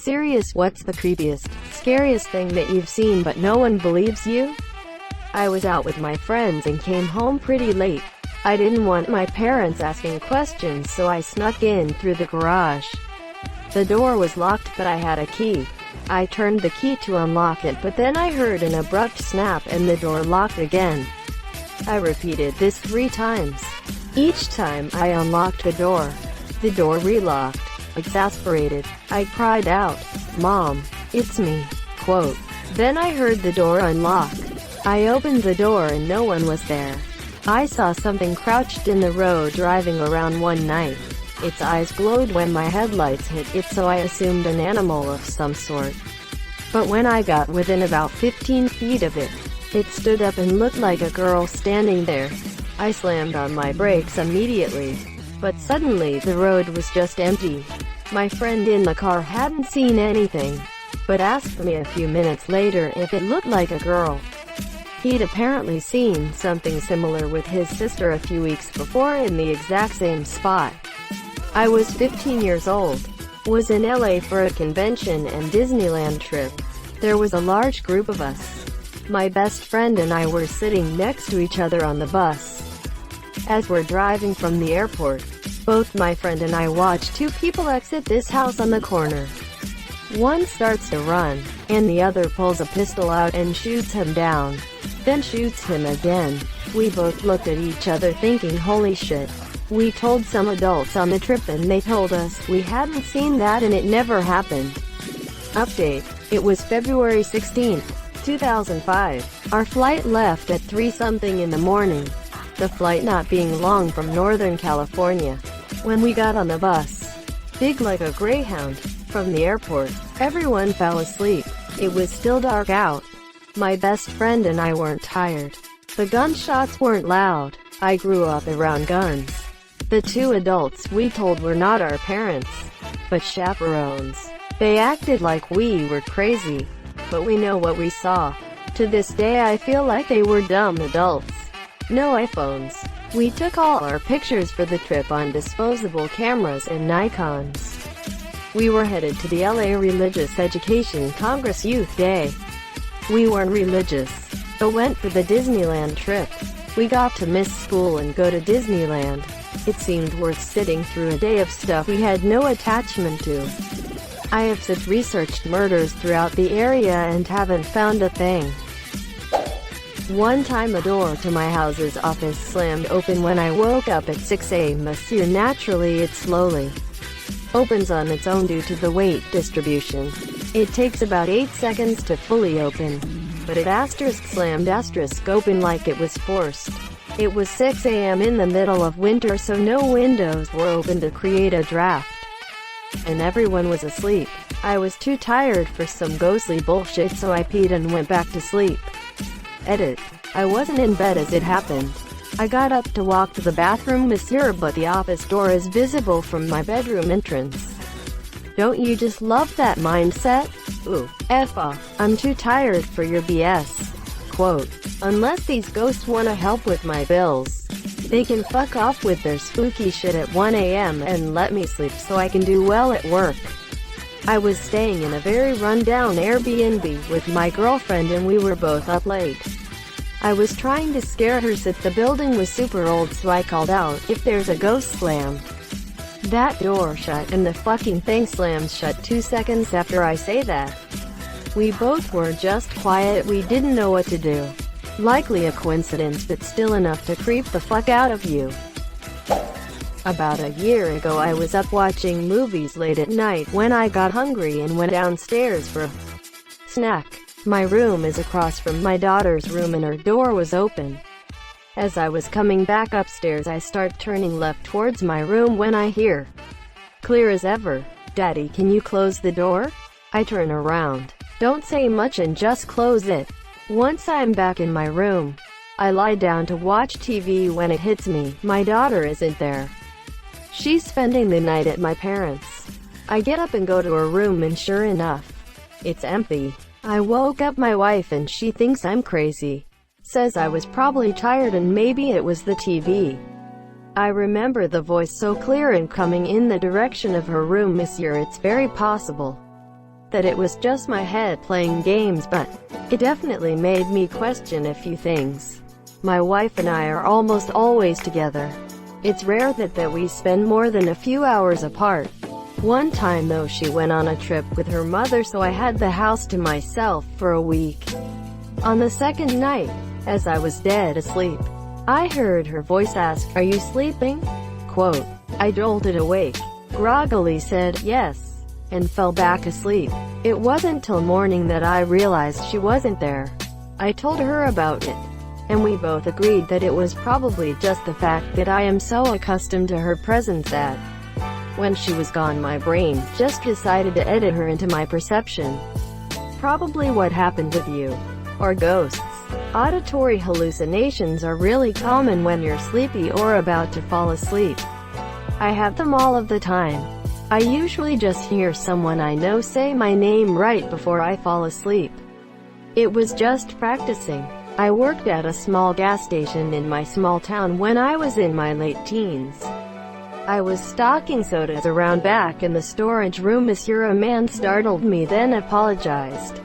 Serious? What's the creepiest, scariest thing that you've seen but no one believes you? I was out with my friends and came home pretty late. I didn't want my parents asking questions, so I snuck in through the garage. The door was locked, but I had a key. I turned the key to unlock it, but then I heard an abrupt snap and the door locked again. I repeated this 3 times. Each time I unlocked the door relocked. Exasperated, I cried out, "Mom, it's me." Quote. Then I heard the door unlock. I opened the door and no one was there. I saw something crouched in the road driving around one night. Its eyes glowed when my headlights hit it, so I assumed an animal of some sort. But when I got within about 15 feet of it, it stood up and looked like a girl standing there. I slammed on my brakes immediately. But suddenly the road was just empty. My friend in the car hadn't seen anything, but asked me a few minutes later if it looked like a girl. He'd apparently seen something similar with his sister a few weeks before in the exact same spot. I was 15 years old, was in LA for a convention and Disneyland trip. There was a large group of us. My best friend and I were sitting next to each other on the bus. As we're driving from the airport, both my friend and I watch 2 people exit this house on the corner. One starts to run, and the other pulls a pistol out and shoots him down, then shoots him again. We both looked at each other thinking, holy shit. We told some adults on the trip and they told us we hadn't seen that and it never happened. Update. It was February 16, 2005. Our flight left at 3-something in the morning, the flight not being long from Northern California. When we got on the bus, big like a Greyhound, from the airport, everyone fell asleep. It was still dark out. My best friend and I weren't tired. The gunshots weren't loud. I grew up around guns. The 2 adults we told were not our parents, but chaperones. They acted like we were crazy, but we know what we saw. To this day I feel like they were dumb adults. No iPhones. We took all our pictures for the trip on disposable cameras and Nikons. We were headed to the LA Religious Education Congress Youth Day. We weren't religious, but went for the Disneyland trip. We got to miss school and go to Disneyland. It seemed worth sitting through a day of stuff we had no attachment to. I have since researched murders throughout the area and haven't found a thing. One time a door to my house's office slammed open when I woke up at 6 a.m. Naturally it slowly opens on its own due to the weight distribution. It takes about 8 seconds to fully open, but it slammed open like it was forced. It was 6 a.m. in the middle of winter, so no windows were open to create a draft, and everyone was asleep. I was too tired for some ghostly bullshit, so I peed and went back to sleep. Edit. I wasn't in bed as it happened. I got up to walk to the bathroom, but the office door is visible from my bedroom entrance. Don't you just love that mindset? Ooh, F off. I'm too tired for your BS. Quote. Unless these ghosts wanna help with my bills, they can fuck off with their spooky shit at 1 a.m. and let me sleep so I can do well at work. I was staying in a very run-down Airbnb with my girlfriend and we were both up late. I was trying to scare her since the building was super old, so I called out, "If there's a ghost, slam that door shut," and the fucking thing slams shut 2 seconds after I say that. We both were just quiet. We didn't know what to do. Likely a coincidence, but still enough to creep the fuck out of you. About a year ago I was up watching movies late at night when I got hungry and went downstairs for a snack. My room is across from my daughter's room and her door was open. As I was coming back upstairs I start turning left towards my room when I hear, clear as ever, "Daddy, can you close the door?" I turn around, don't say much and just close it. Once I'm back in my room, I lie down to watch TV when it hits me, my daughter isn't there. She's spending the night at my parents'. I get up and go to her room and sure enough, it's empty. I woke up my wife and she thinks I'm crazy. Says I was probably tired and maybe it was the TV. I remember the voice so clear and coming in the direction of her room. "Monsieur, it's very possible. that it was just my head playing games, but it definitely made me question a few things. My wife and I are almost always together. It's rare that we spend more than a few hours apart. One time though, she went on a trip with her mother, so I had the house to myself for a week. On the second night, as I was dead asleep, I heard her voice ask, "Are you sleeping?" Quote, I jolted awake, groggily said, "Yes," and fell back asleep. It wasn't till morning that I realized she wasn't there. I told her about it, and we both agreed that it was probably just the fact that I am so accustomed to her presence that when she was gone, my brain just decided to edit her into my perception. Probably what happened with you. Or ghosts. Auditory hallucinations are really common when you're sleepy or about to fall asleep. I have them all of the time. I usually just hear someone I know say my name right before I fall asleep. It was just practicing. I worked at a small gas station in my small town when I was in my late teens. I was stocking sodas around back in the storage room. A man startled me, then apologized.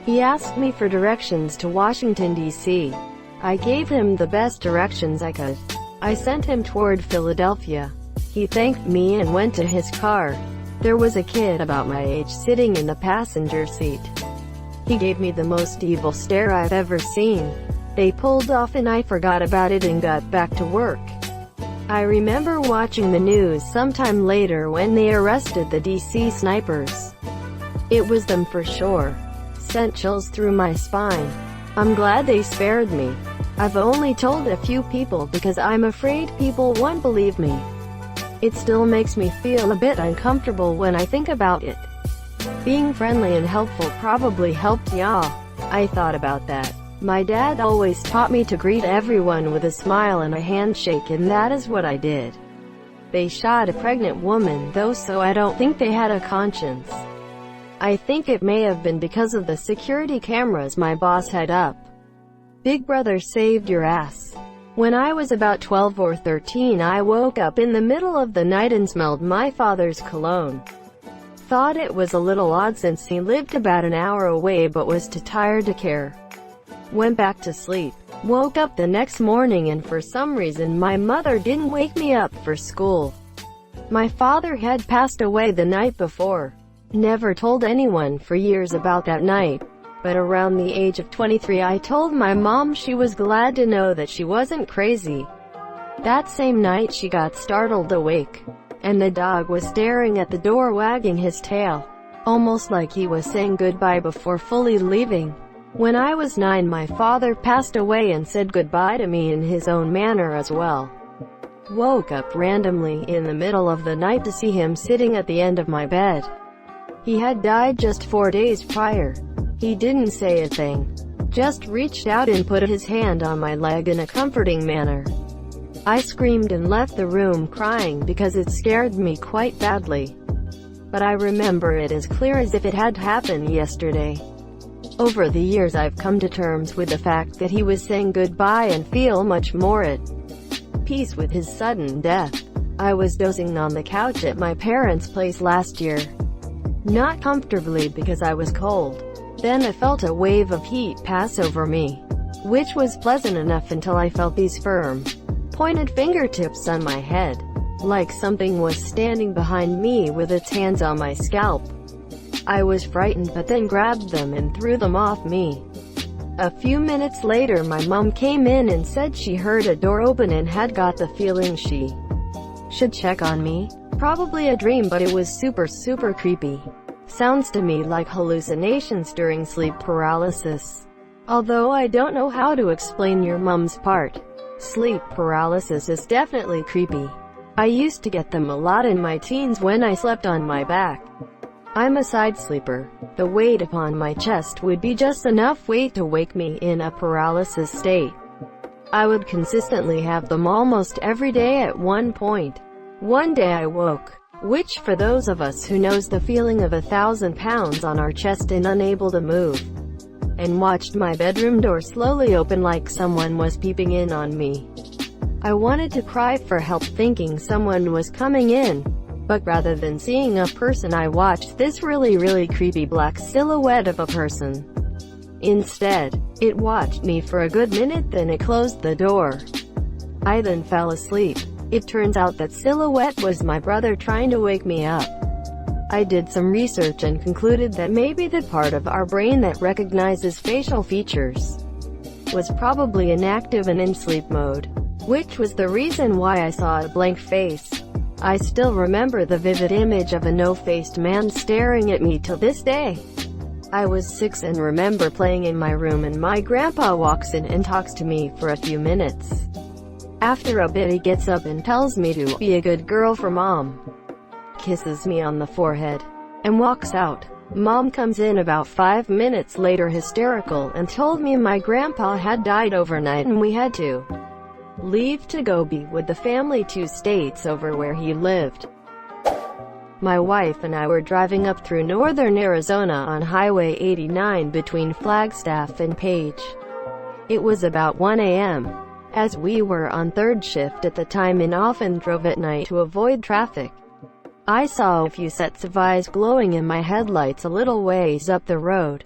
He asked me for directions to Washington, D.C. I gave him the best directions I could. I sent him toward Philadelphia. He thanked me and went to his car. There was a kid about my age sitting in the passenger seat. He gave me the most evil stare I've ever seen. They pulled off and I forgot about it and got back to work. I remember watching the news sometime later when they arrested the DC snipers. It was them for sure. Sent chills through my spine. I'm glad they spared me. I've only told a few people because I'm afraid people won't believe me. It still makes me feel a bit uncomfortable when I think about it. Being friendly and helpful probably helped, yeah. I thought about that. My dad always taught me to greet everyone with a smile and a handshake, and that is what I did. They shot a pregnant woman though, so I don't think they had a conscience. I think it may have been because of the security cameras my boss had up. Big Brother saved your ass. When I was about 12 or 13, I woke up in the middle of the night and smelled my father's cologne. Thought it was a little odd since he lived about an hour away but was too tired to care. Went back to sleep. Woke up the next morning and for some reason my mother didn't wake me up for school. My father had passed away the night before. Never told anyone for years about that night. But around the age of 23 I told my mom. She was glad to know that she wasn't crazy. That same night she got startled awake, and the dog was staring at the door wagging his tail, almost like he was saying goodbye before fully leaving. When I was 9, my father passed away and said goodbye to me in his own manner as well. Woke up randomly in the middle of the night to see him sitting at the end of my bed. He had died just 4 days prior. He didn't say a thing, just reached out and put his hand on my leg in a comforting manner. I screamed and left the room crying because it scared me quite badly. But I remember it as clear as if it had happened yesterday. Over the years I've come to terms with the fact that he was saying goodbye and feel much more at peace with his sudden death. I was dozing on the couch at my parents' place last year. Not comfortably because I was cold. Then I felt a wave of heat pass over me, which was pleasant enough until I felt these firm, pointed fingertips on my head, like something was standing behind me with its hands on my scalp. I was frightened but then grabbed them and threw them off me. A few minutes later my mom came in and said she heard a door open and had got the feeling she should check on me. Probably a dream, but it was super creepy. Sounds to me like hallucinations during sleep paralysis. Although I don't know how to explain your mom's part. Sleep paralysis is definitely creepy. I used to get them a lot in my teens when I slept on my back. I'm a side sleeper. The weight upon my chest would be just enough weight to wake me in a paralysis state. I would consistently have them almost every day at one point. One day I woke, which for those of us who knows the feeling of 1,000 pounds on our chest and unable to move, and watched my bedroom door slowly open like someone was peeping in on me. I wanted to cry for help, thinking someone was coming in. But rather than seeing a person, I watched this really creepy black silhouette of a person. Instead, it watched me for a good minute, then it closed the door. I then fell asleep. It turns out that silhouette was my brother trying to wake me up. I did some research and concluded that maybe the part of our brain that recognizes facial features was probably inactive and in sleep mode, which was the reason why I saw a blank face. I still remember the vivid image of a no-faced man staring at me till this day. I was 6 and remember playing in my room, and my grandpa walks in and talks to me for a few minutes. After a bit he gets up and tells me to be a good girl for mom, kisses me on the forehead, and walks out. Mom comes in about 5 minutes later hysterical and told me my grandpa had died overnight and we had to leave to go be with the family 2 states over where he lived. My wife and I were driving up through northern Arizona on Highway 89 between Flagstaff and Page. It was about 1 a.m. as we were on third shift at the time and often drove at night to avoid traffic. I saw a few sets of eyes glowing in my headlights a little ways up the road,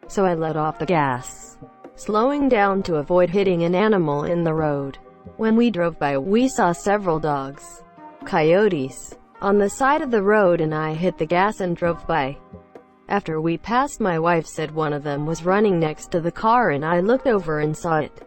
so I let off the gas, slowing down to avoid hitting an animal in the road. When we drove by, we saw several dogs, coyotes, on the side of the road, and I hit the gas and drove by. After we passed, my wife said one of them was running next to the car, and I looked over and saw it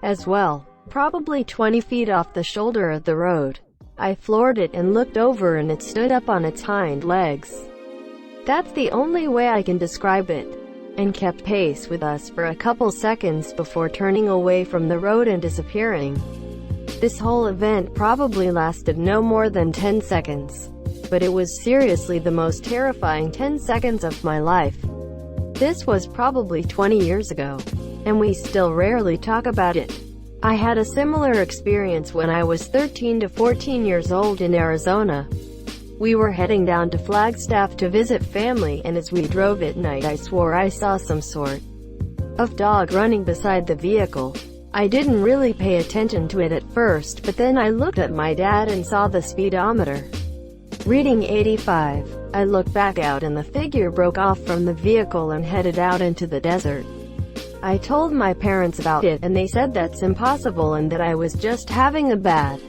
as well, probably 20 feet off the shoulder of the road. I floored it and looked over, and it stood up on its hind legs. That's the only way I can describe it, and kept pace with us for a couple seconds before turning away from the road and disappearing. This whole event probably lasted no more than 10 seconds, but it was seriously the most terrifying 10 seconds of my life. This was probably 20 years ago, and we still rarely talk about it. I had a similar experience when I was 13 to 14 years old in Arizona. We were heading down to Flagstaff to visit family, and as we drove at night I swore I saw some sort of dog running beside the vehicle. I didn't really pay attention to it at first, but then I looked at my dad and saw the speedometer reading 85. I looked back out and the figure broke off from the vehicle and headed out into the desert. I told my parents about it, and they said that's impossible and that I was just having a bad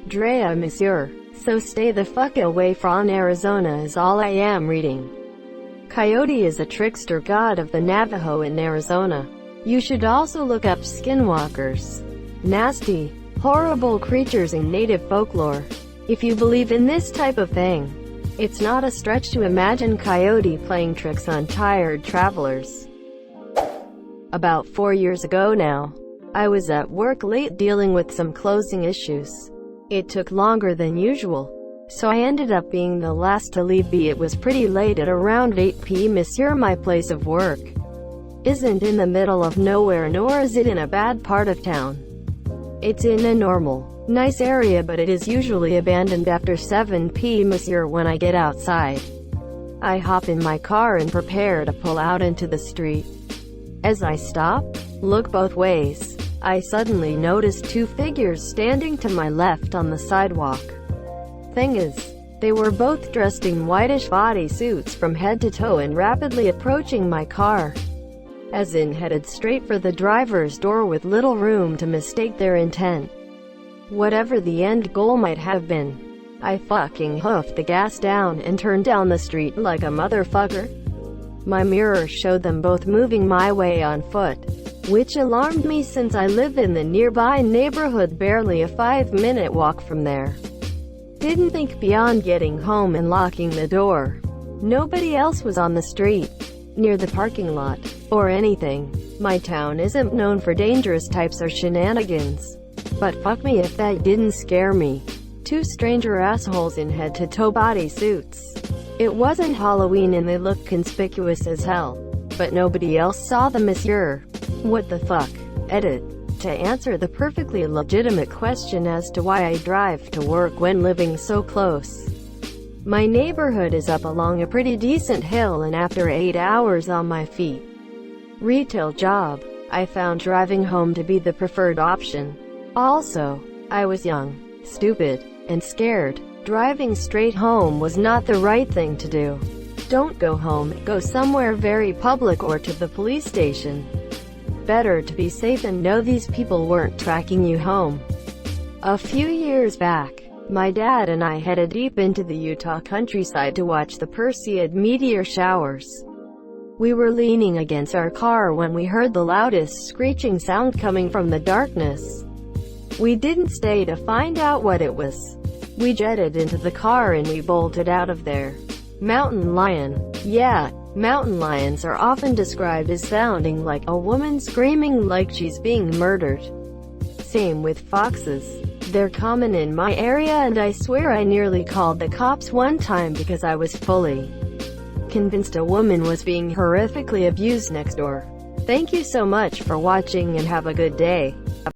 dream, monsieur. So stay the fuck away from Arizona is all I am reading. Coyote is a trickster god of the Navajo in Arizona. You should also look up skinwalkers. Nasty, horrible creatures in native folklore. If you believe in this type of thing, it's not a stretch to imagine Coyote playing tricks on tired travelers. About 4 years ago now, I was at work late dealing with some closing issues. It took longer than usual, so I ended up being the last to leave. It was pretty late, at around 8 p.m. Monsieur, my place of work isn't in the middle of nowhere, nor is it in a bad part of town. It's in a normal, nice area, but it is usually abandoned after 7 p.m. Monsieur, when I get outside, I hop in my car and prepare to pull out into the street. As I stop, look both ways, I suddenly noticed 2 figures standing to my left on the sidewalk. Thing is, they were both dressed in whitish bodysuits from head to toe and rapidly approaching my car, as in headed straight for the driver's door with little room to mistake their intent. Whatever the end goal might have been, I fucking hoofed the gas down and turned down the street like a motherfucker. My mirror showed them both moving my way on foot, which alarmed me since I live in the nearby neighborhood, barely a 5-minute walk from there. Didn't think beyond getting home and locking the door. Nobody else was on the street, near the parking lot, or anything. My town isn't known for dangerous types or shenanigans, but fuck me if that didn't scare me. 2 stranger assholes in head-to-toe bodysuits. It wasn't Halloween and they looked conspicuous as hell, but nobody else saw them, monsieur. What the fuck? Edit. To answer the perfectly legitimate question as to why I drive to work when living so close, my neighborhood is up along a pretty decent hill, and after 8 hours on my feet, retail job, I found driving home to be the preferred option. Also, I was young, stupid, and scared. Driving straight home was not the right thing to do. Don't go home, go somewhere very public or to the police station. Better to be safe and know these people weren't tracking you home. A few years back, my dad and I headed deep into the Utah countryside to watch the Perseid meteor showers. We were leaning against our car when we heard the loudest screeching sound coming from the darkness. We didn't stay to find out what it was. We jetted into the car and we bolted out of there. Mountain lion. Yeah, mountain lions are often described as sounding like a woman screaming like she's being murdered. Same with foxes. They're common in my area and I swear I nearly called the cops one time because I was fully convinced a woman was being horrifically abused next door. Thank you so much for watching and have a good day.